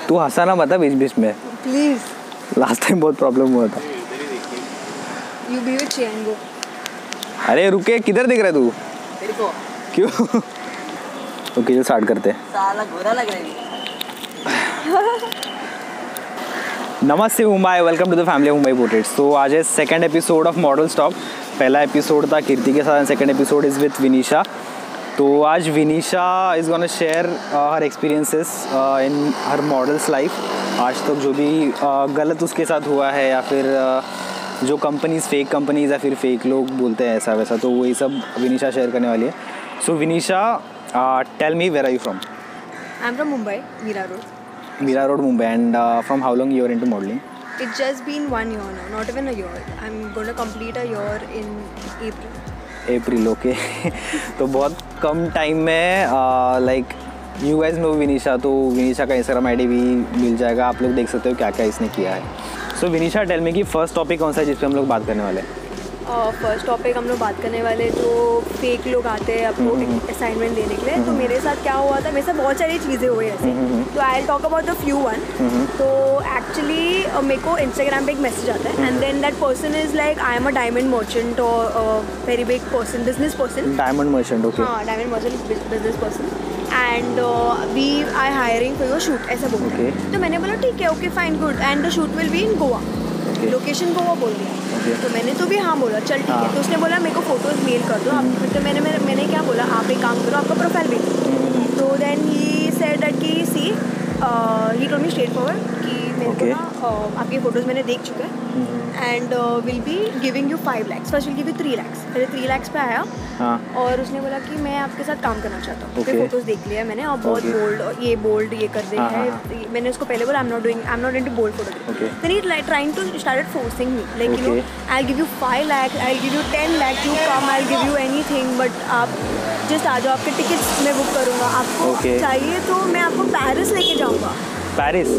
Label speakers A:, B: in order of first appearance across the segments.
A: तू हंसा ना बता बीच बीच में
B: प्लीज।
A: लास्ट टाइम बहुत प्रॉब्लम हुआ था।
B: यू बी विद चेंगो।
A: अरे रुके, किधर दिख रहा है तू?
C: तेरे को
A: क्यों? ओके स्टार्ट करते हैं।
C: साला गोरा लग रहा है।
A: नमस्ते Mumbai, welcome to the family Mumbai portraits. तो आज है second episode of model stock. पहला एपिसोड था कीर्ति के साथ, second episode is with Vinisha. तो आज Vinisha is gonna share her experiences in her model's life. आज तक जो भी गलत उसके साथ हुआ है या फिर जो कंपनीज फेक कंपनीज या फिर फेक लोग बोलते हैं ऐसा वैसा, तो वही सब विनीशा शेयर करने वाली है। So Vinisha, tell me where are you from?
B: I am from Mumbai, Mira road.
A: Mira Road, Mumbai. And from how long you are into modeling?
B: It's just been 1 year now, not even a year. I'm going to complete a year in April.
A: April, okay. तो बहुत कम time में like you guys no विनीशा, तो विनीशा का Instagram ID भी मिल जाएगा, आप लोग देख सकते हो क्या क्या इसने किया है। सो विनीशा, टेल मी कि फर्स्ट टॉपिक कौन सा है जिस पे हम लोग बात करने वाले हैं?
B: फर्स्ट टॉपिक हम लोग बात करने वाले जो फेक लोग आते हैं आपको असाइनमेंट देने के लिए। तो मेरे साथ क्या हुआ था, मेरे साथ बहुत सारी चीज़ें हुई ऐसे। तो I will talk about the few one. तो एक्चुअली मेरे को इंस्टाग्राम पे एक मैसेज आता है and then that person is like I am a diamond merchant और very big person, business person.
A: Diamond merchant, okay.
B: हाँ, diamond merchant business person and we I hiring for your shoot, ऐसा बोलते हैं। तो मैंने बोला ठीक है, okay fine good, and the shoot will be in Goa. Location Goa बोल दिया। तो मैंने तो भी हाँ बोला, चल ठीक है। तो उसने बोला मेरे को फोटोज़ मेल कर दो आप। तो मैंने क्या बोला, आप एक काम करो, आपका प्रोफाइल भेजो। तो देन ही सेड दैट कि see he told me straight forward कि मेरे को ना आपके फ़ोटोज़ मैंने देख चुका है and will be giving you 5 lakhs, first will give you 3 lakhs। पहले 3 lakhs पे आया और उसने बोला कि मैं आपके साथ काम करना चाहता हूँ। फिर फोटोज़ देख लिया मैंने और बहुत बोल्ड ये कर दे है। मैंने उसको पहले बोला I am not into bold photography. Then he trying to started forcing me like you know I give you 5 lakhs, I give you 10 lakhs, you come, I give you anything, but आप just आ जाओ, आपके tickets मैं book करूँगा, आपको चाहिए तो मैं आपको पेरिस लेके जाऊँगा।
A: Paris,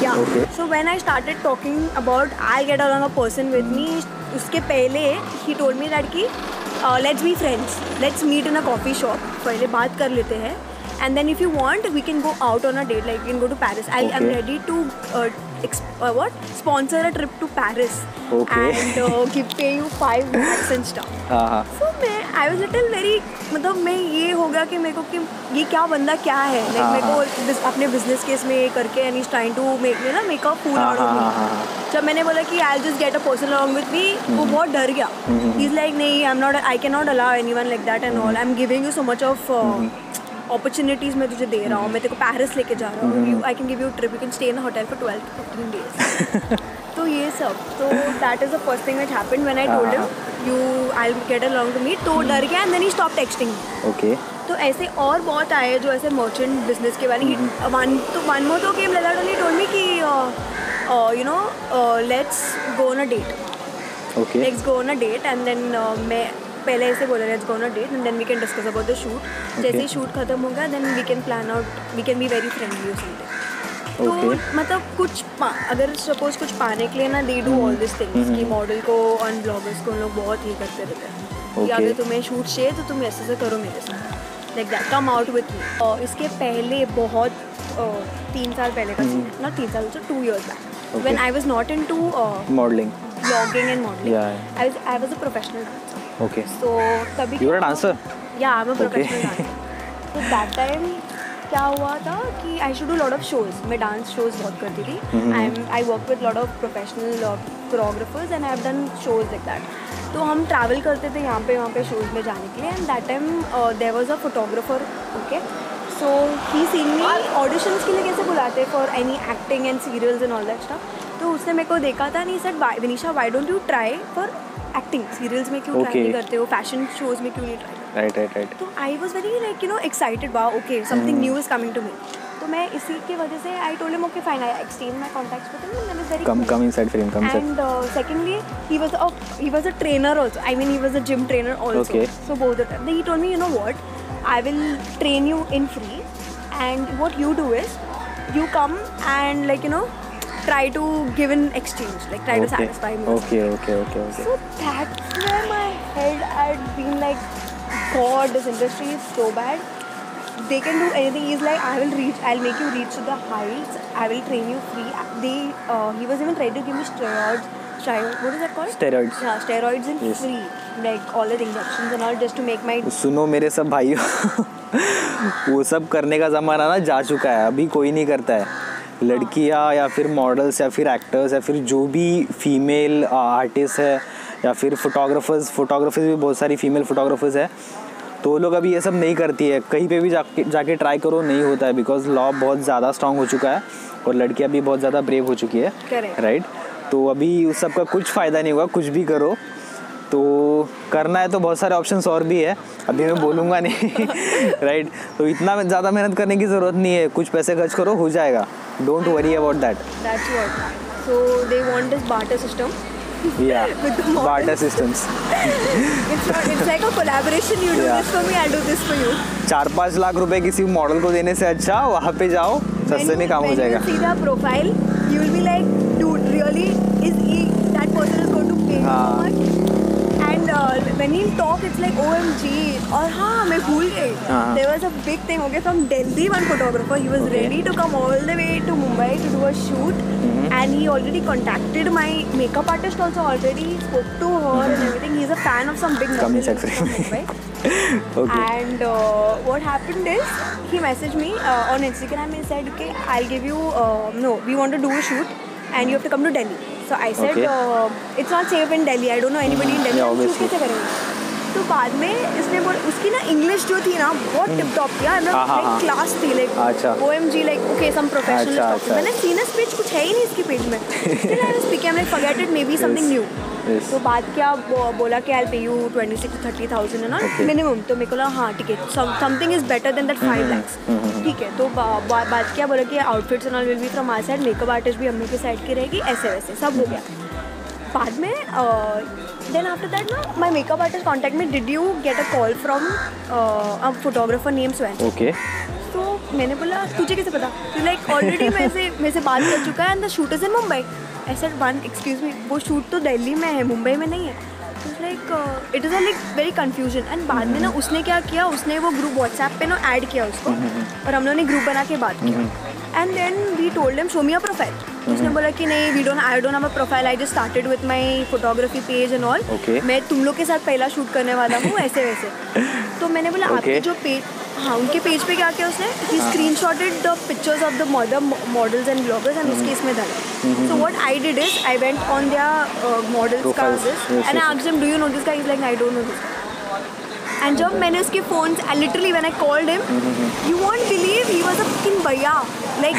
B: yeah. Okay. So when I started talking about I'll get along a person with me, उसके पहले he told me that कि let's be friends, let's meet in a coffee shop, पहले बात कर लेते हैं and then if you want we can go out on a date, like we can go to Paris. I'm ready to sponsor a trip to Paris and pay you 5 lakhs and stuff. So I was little very, मतलब मैं ये हो गया कि मेरे को कि ये क्या बंदा क्या है, लाइक मेरे को अपने बिजनेस केस में ये करके and is trying to make a fool out of me. जब मैंने बोला कि I just get a person along with me, वो बहुत डर गया। ही इज लाइक नहीं, I can not allow anyone like that and all, I am giving you so much of opportunities मैं तुझे दे रहा हूँ, मैं तेरे को पेरिस लेके जा रहा हूँ, I can give you trip, you can stay in hotel for 12 to 15 days। तो ये सब, तो that is the first thing which happened when I told him you I will get along to me. तो डर गया and then he stop texting.
A: Okay.
B: तो ऐसे और बहुत आए जो ऐसे मर्चेंट बिजनेस के बारे में। वन मोर तो came like that only, told me कि you know let's go on a date, let's go on a date and then मैं पहले ऐसे बोला let's go on a date and then we can discuss about the shoot. जैसे ही shoot खत्म होगा then we can plan out, we can be very friendly और something. तो मतलब कुछ अगर सपोज कुछ पाने के लिए ना they do all this things कि मॉडल को और ब्लॉगर्स को लोग बहुत ही करते रहते हैं कि अगर तुम्हें शूट चाहिए तो तुम ऐसे करो मेरे साथ, like that, come out with me. और इसके पहले बहुत 3 साल पहले का सीन, नॉट 3 साल, 2 years back, when I was not into
A: modelling,
B: blogging and modelling, I was a professional dancer.
A: Okay.
B: So तभी
A: You were a dancer?
B: Yeah, I'm a professional dancer. So that time क्या हुआ था कि I should do lot of shows. मैं dance shows बहुत करती थी। I work with lot of professional choreographers and I have done shows like that. तो हम ट्रैवल करते थे यहाँ पे वहाँ पे शोज में जाने के लिए and that time there was a photographer. Okay, so he seen me auditions के लिए कैसे बुलाते for any acting and serials and all that stuff. तो उसने मेरे को देखा था नहीं, said Vinisha why don't you try for acting, serials में क्यों ट्राई नहीं करते हो, फैशन शोज में क्यों नहीं ट्राई करते? राइट। तो I was very like you know excited, wow okay something new is coming to me. तो मैं इसी की वजह से I told him okay fine, I exchange my contacts with him and I was very
A: come inside frame, come
B: and secondly he was a trainer also, I mean he was a gym trainer also. So both the time he told me, you know what, I will train you in free and what you do is you come and like you know try to give in exchange, like try to satisfy me.
A: Okay.
B: So that's where my head had been like, God, this industry is so bad. they can do anything. He's like, I'll make you reach to the heights. I will train you free. He was even trying to give me steroids. What is that called?
A: Steroids.
B: Yeah, steroids in free. Like all the injections and all just to make my.
A: सुनो मेरे सब भाइयों, वो सब करने का ज़माना ना जा चुका है, अभी कोई नहीं करता है. लड़कियाँ या फिर मॉडल्स या फिर एक्टर्स या फिर जो भी फीमेल आर्टिस्ट है या फिर फोटोग्राफर्स भी बहुत सारी फीमेल फोटोग्राफर्स है, तो वो लोग अभी ये सब नहीं करती है. कहीं पे भी जाके ट्राई करो, नहीं होता है, बिकॉज लॉ बहुत ज़्यादा स्ट्रांग हो चुका है और लड़कियाँ भी बहुत ज़्यादा ब्रेव हो चुकी है. राइट. तो अभी उस सब का कुछ फ़ायदा नहीं होगा, कुछ भी करो. तो करना है तो बहुत सारे ऑप्शंस और भी है, अभी मैं बोलूँगा नहीं. राइट. तो इतना ज़्यादा मेहनत करने की ज़रूरत नहीं है, कुछ पैसे खर्च करो, हो जाएगा. Don't worry about that.
B: That's what. So they want this barter system.
A: Yeah.
B: With the
A: barter systems.
B: It's like a collaboration. You do this for me, I'll do this for you.
A: 4-5 lakh रुपए किसी model को देने से अच्छा वहाँ पे जाओ, सस्ते में काम हो जाएगा.
B: When you see the profile, you will be like, dude, really, that person is going to pay me so much? And when he'll talk, it's like OMG. और हाँ, मैं भूल गई. There was a big thing. Okay, from Delhi, one photographer, he was ready to come all the way to Mumbai to do a shoot, and he already contacted my makeup artist also. Already spoke to her and everything. He's a fan of some big model from Mumbai.
A: Okay.
B: And what happened is, he messaged me on Instagram and said, okay, I'll give you. No, we want to do a shoot, and you have to come to Delhi. So I said, it's not safe in Delhi. I don't know anybody in Delhi.
A: Yeah, obviously.
B: कैसे करेंगे? तो बाद में इसने उसकी ना English जो थी ना बहुत टिप टॉप किया. क्लास थी like OMG like okay some professional. मैंने सीन स्पीच कुछ है ही नहीं इसकी पेज में. Still I was speaking. I'm like forget it, maybe something new. तो बात क्या बोला कि I'll pay you 26,000 to 30,000 and all minimum. तो मेरे को लगा हाँ ठीक है, something is better than that 5 lakhs. ठीक है. तो बात क्या बोला कि outfits and all will be from our side, makeup artist भी हम लोग की साइड की रहेगी, ऐसे वैसे सब हो गया. बाद में then after that ना my makeup artist contact me, did you get a call from a photographer named Swan?
A: Okay.
B: तो मैंने बोला तुझे कैसे पता? तो like already मेरे से बात कर चुका है and the shoot is in Mumbai. I said one excuse me, वो shoot तो दिल्ली में है, मुंबई में नहीं है. Like it is a like very confusion. And बाद में ना उसने क्या किया, उसने वो ग्रुप WhatsApp पे ना ऐड किया उसको और हम लोगों ने ग्रुप बना के बात किया. And then we told him show me a profile. उसने बोला कि नहीं I don't have a profile. I just started with my photography page and all. मैं तुम लोग के साथ पहला शूट करने वाला हूँ ऐसे वैसे. तो मैंने बोला आपकी जो पेज, हाँ उनके पेज पे क्या किया उसने, he screenshotted the pictures of the models and bloggers and उसके इसमें डाला. So what I did is I went on their models classes and I asked him, do you know this guy? He's like, I don't know this guy. And जब मैंने उसके phone literally when I called him, you won't believe he was a fucking भैया. Like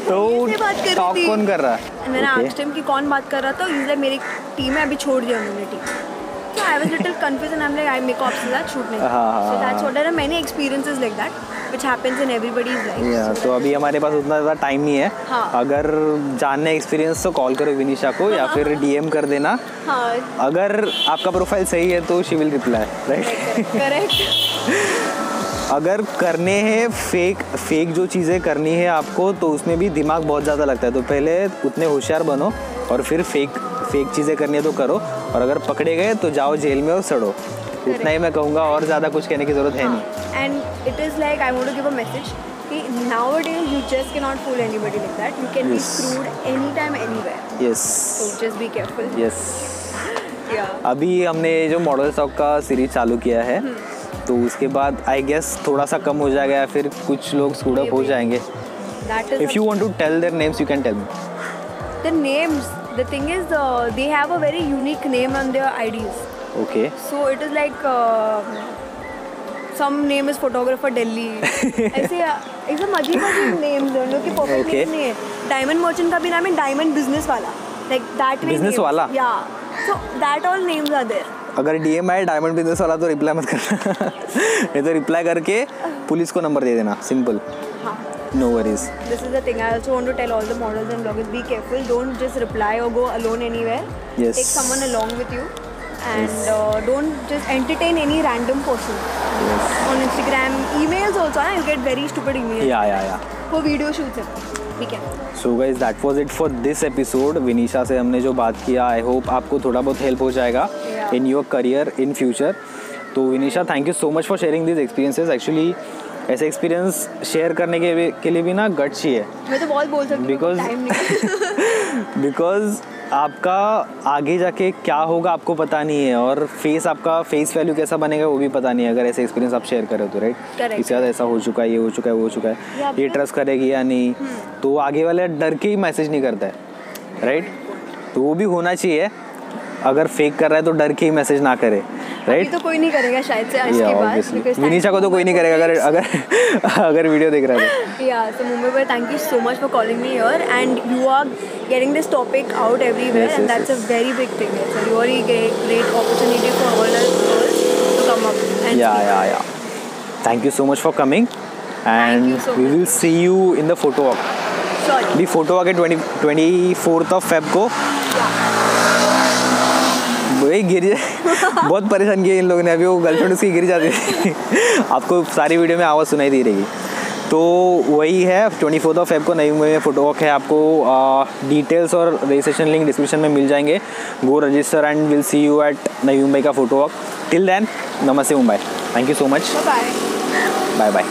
A: तो talk कौन कर रहा है?
B: मैंने asked him कि कौन बात कर रहा था. He's like मेरी टीम है, अभी छोड़ दिया उन्होंने team. So I was little confused and I'm like I make ops that shoot नहीं. So that's what there are many experiences like that which happens in everybody's life.
A: Yeah, तो अभी हमारे पास उतना ज़्यादा टाइम नहीं है. अगर जानने एक्सपीरियंस तो कॉल करो विनीशा को या फिर DM कर देना. अगर आपका प्रोफाइल सही है तो she will reply. Right. Correct. अगर करने हैं फेक जो चीज़ें करनी है आपको, तो उसमें भी दिमाग बहुत ज़्यादा लगता है. तो पहले उतने होशियार बनो और फिर फेक चीज़ें करनी है तो करो, और अगर पकड़े गए तो जाओ जेल में और सड़ो. इतना ही मैं कहूँगा, और ज़्यादा कुछ कहने की ज़रूरत है नहीं.
B: And it is like I want to give a message कि nowadays you just cannot fool anybody like that. You can be screwed anytime anywhere.
A: Yes.
B: So just be careful.
A: Yes.
B: Yeah.
A: अभी हमने जो model stock का series चालू किया है, तो उसके बाद आई गेस थोड़ा सा कम हो जाएगा या फिर कुछ लोग स्कूड अप हो जाएंगे. If you want to tell their names, you can tell me.
B: The names, the thing is, they have a very unique name on their IDs.
A: Okay.
B: So it is like some name is photographer Delhi. ऐसे एकदम अजीब names हैं, लोग के perfect names नहीं है. Diamond merchant का भी नाम है Diamond business वाला. Like that way.
A: Business वाला.
B: Yeah. So that all names are there.
A: अगर DM आए डायमंड बिजनेस वाला तो रिप्लाई मत करना. नहीं तो रिप्लाई करके पुलिस को नंबर दे देना. सिंपल.
B: हाँ.
A: No worries.
B: This is the thing. I also want to tell all the models and bloggers, be careful. Don't just reply or go alone anywhere.
A: Yes.
B: Take someone along with you, and don't just entertain any random person.
A: Yes.
B: On Instagram, emails also. You get very stupid emails.
A: Yeah.
B: For video shoots है. ठीक है.
A: So guys, that was it for this episode. विनीशा से हमने जो बात किया, I hope आपको थोड़ा बहुत हेल्प हो जाएगा in your career in future. तो विनीशा, thank you so much for sharing these experiences. Actually ऐसे एक्सपीरियंस शेयर करने के लिए भी ना गट चाहिए।
B: मैं तो बहुत बोल सकती हूँ, टाइम नहीं।
A: बिकॉज आपका आगे जाके क्या होगा आपको पता नहीं है, और आपका फेस वैल्यू कैसा बनेगा वो भी पता नहीं है अगर ऐसे एक्सपीरियंस आप शेयर करो तो, राइट। इसके बाद ऐसा हो चुका है, ये हो चुका है, वो हो चुका है, ये ट्रस्ट करेगी या नहीं, तो आगे वाले डर के ही मैसेज नहीं करता है, राइट। तो वो भी होना चाहिए, अगर फेक कर रहा है तो डर के ही मैसेज ना करे, राइट।
B: तो कोई नहीं करेगा शायद से आज के बाद।
A: विनीशा को तो कोई नहीं करेगा अगर वीडियो देख रहा है।
B: या so Mumbai bye, thank you so much for calling me here and you are getting this topic out everywhere, and that's a very big thing. It's a really great opportunity for all us girls to come up and
A: yeah. Thank you so much for coming, and we will see you in the photo walk.
B: Sure.
A: The photo walk at 24th of Feb को। वही गिर जाए। बहुत परेशान किया इन लोगों ने, अभी वो गर्लफ्रेंड उसकी गिर जाती थी। आपको सारी वीडियो में आवाज़ सुनाई दे रहेगी। तो वही है 24 ऑफ फेब को नई मुंबई में फोटो वॉक है। आपको डिटेल्स और रजिस्ट्रेशन लिंक डिस्क्रिप्शन में मिल जाएंगे। Go register and will see you at नई मुंबई का फोटो वॉक। टिल देन, नमस्ते Mumbai, thank you so much,
B: bye
A: bye.